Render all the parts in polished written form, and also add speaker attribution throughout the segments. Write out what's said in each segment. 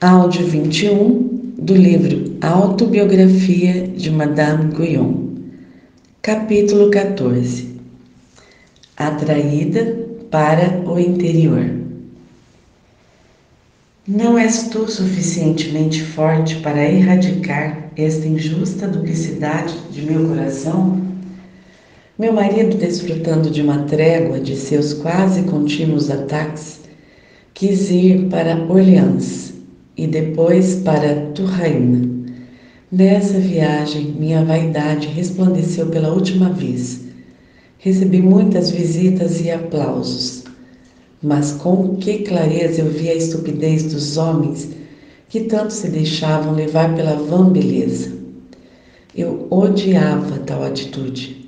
Speaker 1: Áudio 21 do livro Autobiografia de Madame Guyon, capítulo 14. Atraída para o interior. Não és tu suficientemente forte para erradicar esta injusta duplicidade de meu coração? Meu marido, desfrutando de uma trégua de seus quase contínuos ataques, quis ir para Orleans e depois para Touraine. Nessa viagem, minha vaidade resplandeceu pela última vez. Recebi muitas visitas e aplausos, mas com que clareza eu vi a estupidez dos homens que tanto se deixavam levar pela vã beleza. Eu odiava tal atitude,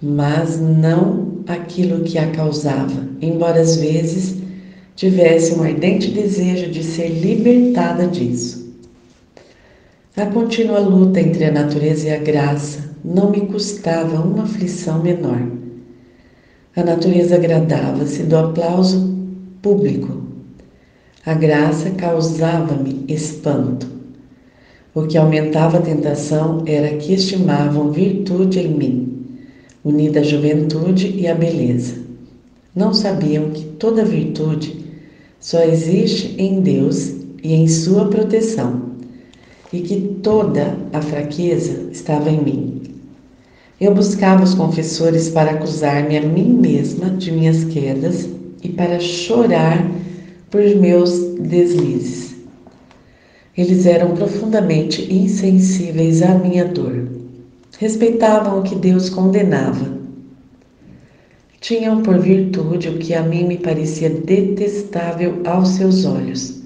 Speaker 1: mas não aquilo que a causava, embora às vezes tivesse um ardente desejo de ser libertada disso. A contínua luta entre a natureza e a graça não me custava uma aflição menor. A natureza agradava-se do aplauso público. A graça causava-me espanto. O que aumentava a tentação era que estimavam virtude em mim, unida à juventude e à beleza. Não sabiam que toda virtude só existe em Deus e em sua proteção, e que toda a fraqueza estava em mim. Eu buscava os confessores para acusar-me a mim mesma de minhas quedas e para chorar por meus deslizes. Eles eram profundamente insensíveis à minha dor. Respeitavam o que Deus condenava. Tinham por virtude o que a mim me parecia detestável aos seus olhos.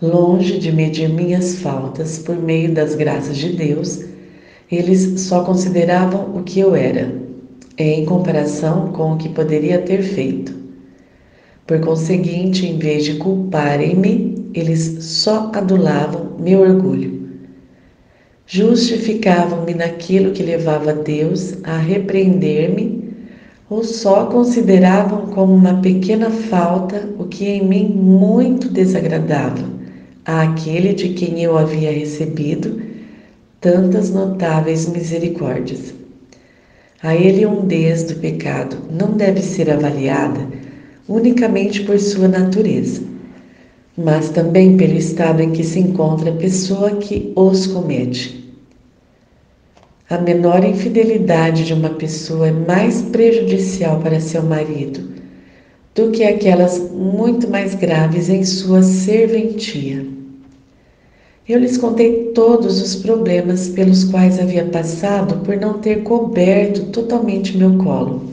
Speaker 1: Longe de medir minhas faltas por meio das graças de Deus, eles só consideravam o que eu era, em comparação com o que poderia ter feito. Por conseguinte, em vez de culparem-me, eles só adulavam meu orgulho. Justificavam-me naquilo que levava Deus a repreender-me, ou só consideravam como uma pequena falta o que em mim muito desagradava àquele de quem eu havia recebido tantas notáveis misericórdias. A hediondez do pecado não deve ser avaliada unicamente por sua natureza, mas também pelo estado em que se encontra a pessoa que os comete. A menor infidelidade de uma pessoa é mais prejudicial para seu marido do que aquelas muito mais graves em sua serventia. Eu lhes contei todos os problemas pelos quais havia passado por não ter coberto totalmente meu colo.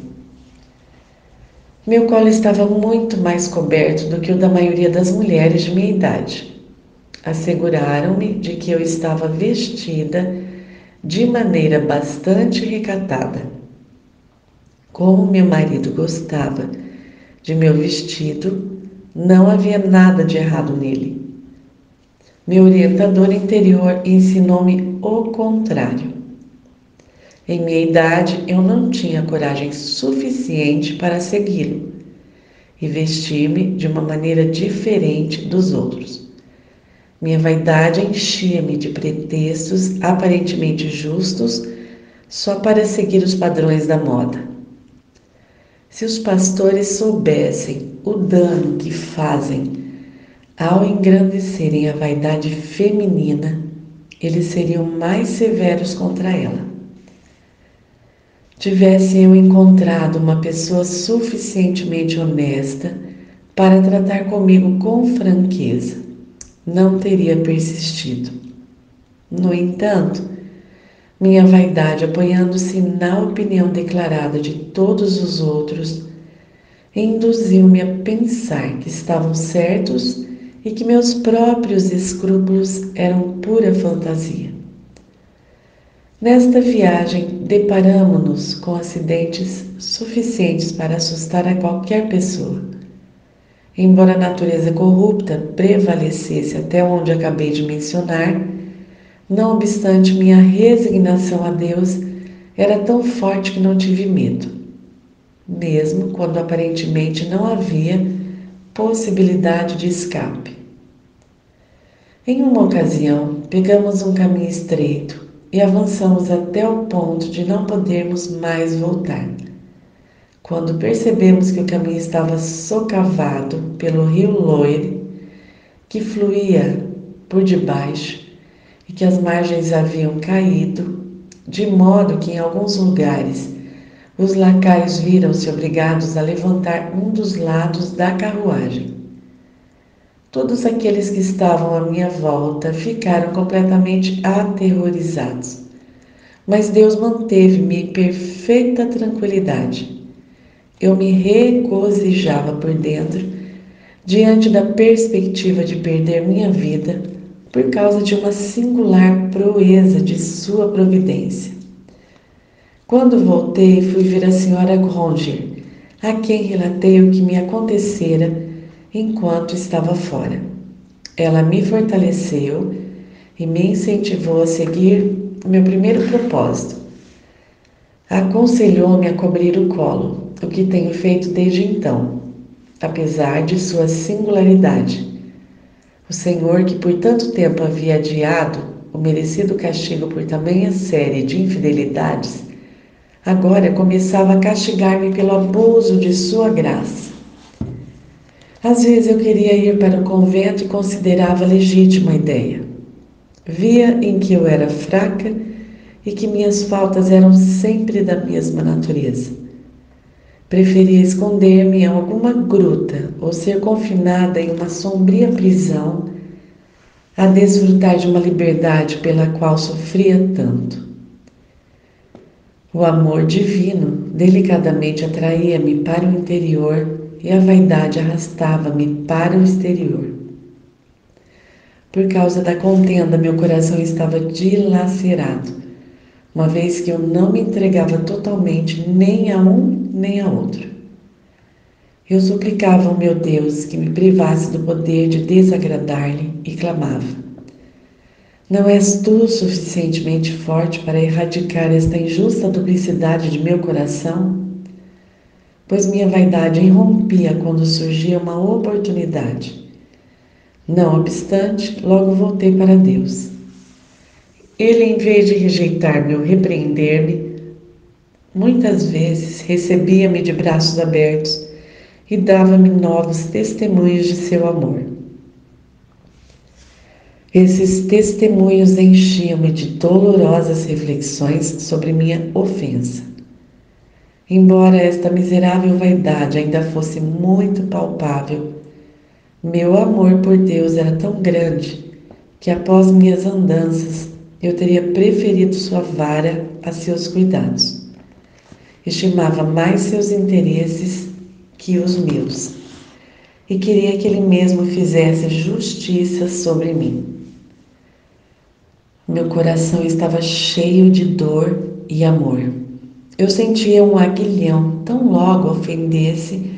Speaker 1: Meu colo estava muito mais coberto do que o da maioria das mulheres de minha idade. Asseguraram-me de que eu estava vestida de maneira bastante recatada. Como meu marido gostava de meu vestido, não havia nada de errado nele. Meu orientador interior ensinou-me o contrário. Em minha idade, eu não tinha coragem suficiente para segui-lo e vestir-me de uma maneira diferente dos outros. Minha vaidade enchia-me de pretextos aparentemente justos só para seguir os padrões da moda. Se os pastores soubessem o dano que fazem ao engrandecerem a vaidade feminina, eles seriam mais severos contra ela. Tivesse eu encontrado uma pessoa suficientemente honesta para tratar comigo com franqueza, não teria persistido. No entanto, minha vaidade, apoiando-se na opinião declarada de todos os outros, induziu-me a pensar que estavam certos e que meus próprios escrúpulos eram pura fantasia. Nesta viagem, deparamo-nos com acidentes suficientes para assustar a qualquer pessoa. Embora a natureza corrupta prevalecesse até onde acabei de mencionar, não obstante, minha resignação a Deus era tão forte que não tive medo, mesmo quando aparentemente não havia possibilidade de escape. Em uma ocasião, pegamos um caminho estreito e avançamos até o ponto de não podermos mais voltar. Quando percebemos que o caminho estava socavado pelo rio Loire, que fluía por debaixo e que as margens haviam caído, de modo que em alguns lugares os lacaios viram-se obrigados a levantar um dos lados da carruagem. Todos aqueles que estavam à minha volta ficaram completamente aterrorizados, mas Deus manteve-me em perfeita tranquilidade. Eu me regozijava por dentro, diante da perspectiva de perder minha vida por causa de uma singular proeza de sua providência. Quando voltei, fui ver a senhora Granger, a quem relatei o que me acontecera enquanto estava fora. Ela me fortaleceu e me incentivou a seguir o meu primeiro propósito. Aconselhou-me a cobrir o colo, o que tenho feito desde então, apesar de sua singularidade. O Senhor, que por tanto tempo havia adiado o merecido castigo por tamanha série de infidelidades, agora começava a castigar-me pelo abuso de sua graça. Às vezes eu queria ir para o convento e considerava legítima a ideia. Via em que eu era fraca e que minhas faltas eram sempre da mesma natureza. Preferia esconder-me em alguma gruta ou ser confinada em uma sombria prisão a desfrutar de uma liberdade pela qual sofria tanto. O amor divino delicadamente atraía-me para o interior e a vaidade arrastava-me para o exterior. Por causa da contenda, meu coração estava dilacerado, uma vez que eu não me entregava totalmente nem a um nem a outro. Eu suplicava ao meu Deus que me privasse do poder de desagradar-lhe e clamava: não és tu suficientemente forte para erradicar esta injusta duplicidade de meu coração? Pois minha vaidade irrompia quando surgia uma oportunidade. Não obstante, logo voltei para Deus. Ele, em vez de rejeitar-me ou repreender-me, muitas vezes recebia-me de braços abertos e dava-me novos testemunhos de seu amor. Esses testemunhos enchiam-me de dolorosas reflexões sobre minha ofensa. Embora esta miserável vaidade ainda fosse muito palpável, meu amor por Deus era tão grande que após minhas andanças eu teria preferido sua vara a seus cuidados. Estimava mais seus interesses que os meus e queria que ele mesmo fizesse justiça sobre mim. Meu coração estava cheio de dor e amor. Eu sentia um aguilhão tão logo ofendesse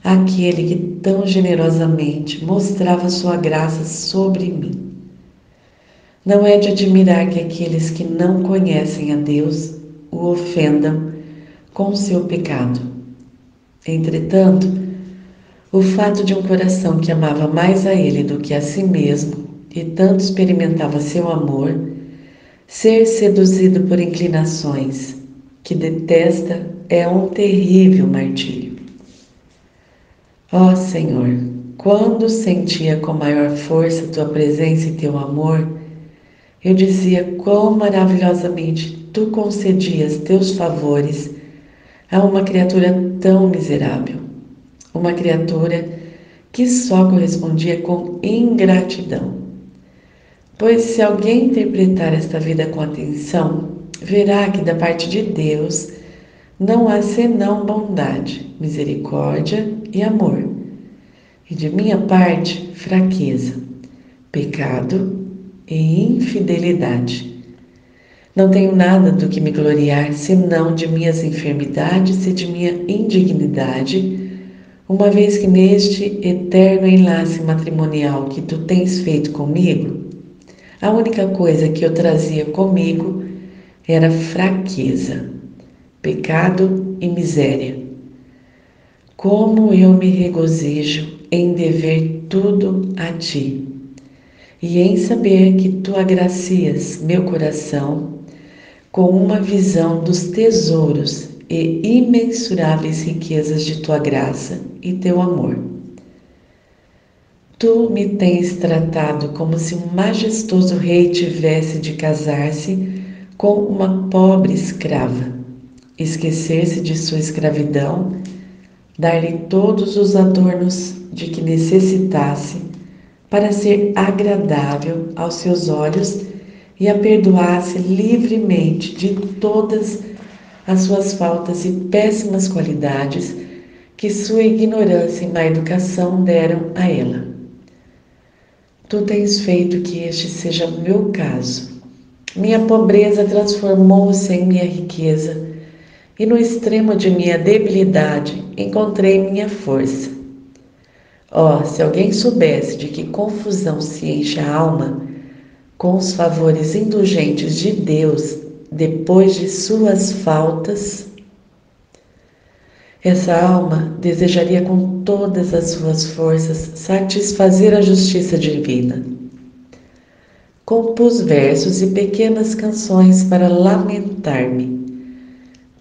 Speaker 1: aquele que tão generosamente mostrava sua graça sobre mim. Não é de admirar que aqueles que não conhecem a Deus o ofendam com seu pecado. Entretanto, o fato de um coração que amava mais a Ele do que a si mesmo e tanto experimentava seu amor, ser seduzido por inclinações que detesta é um terrível martírio. Ó Senhor, quando sentia com maior força tua presença e teu amor, eu dizia quão maravilhosamente tu concedias teus favores a uma criatura tão miserável, uma criatura que só correspondia com ingratidão. Pois se alguém interpretar esta vida com atenção, verá que da parte de Deus não há senão bondade, misericórdia e amor, e de minha parte, fraqueza, pecado e infidelidade. Não tenho nada do que me gloriar, senão de minhas enfermidades e de minha indignidade, uma vez que neste eterno enlace matrimonial que tu tens feito comigo, a única coisa que eu trazia comigo era fraqueza, pecado e miséria. Como eu me regozijo em dever tudo a ti, e em saber que tu agracias meu coração com uma visão dos tesouros e imensuráveis riquezas de tua graça e teu amor. Tu me tens tratado como se um majestoso rei tivesse de casar-se com uma pobre escrava, esquecer-se de sua escravidão, dar-lhe todos os adornos de que necessitasse para ser agradável aos seus olhos e a perdoar-se livremente de todas as suas faltas e péssimas qualidades que sua ignorância e má educação deram a ela. Tu tens feito que este seja meu caso. Minha pobreza transformou-se em minha riqueza, e no extremo de minha debilidade encontrei minha força. Oh, se alguém soubesse de que confusão se enche a alma com os favores indulgentes de Deus depois de suas faltas, essa alma desejaria com todas as suas forças satisfazer a justiça divina. Compus versos e pequenas canções para lamentar-me.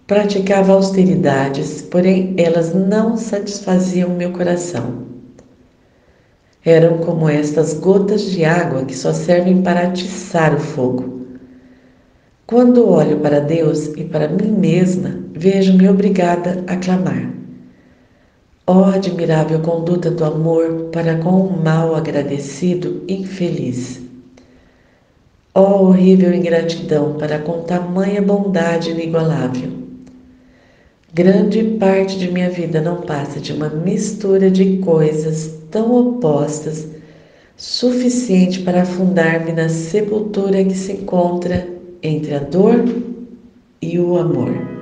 Speaker 1: Praticava austeridades, porém elas não satisfaziam meu coração. Eram como estas gotas de água que só servem para atiçar o fogo. Quando olho para Deus e para mim mesma, vejo-me obrigada a clamar. Ó admirável conduta do amor para com o mal agradecido infeliz. Ó horrível ingratidão para com tamanha bondade inigualável. Grande parte de minha vida não passa de uma mistura de coisas tão opostas, suficiente para afundar-me na sepultura que se encontra entre a dor e o amor.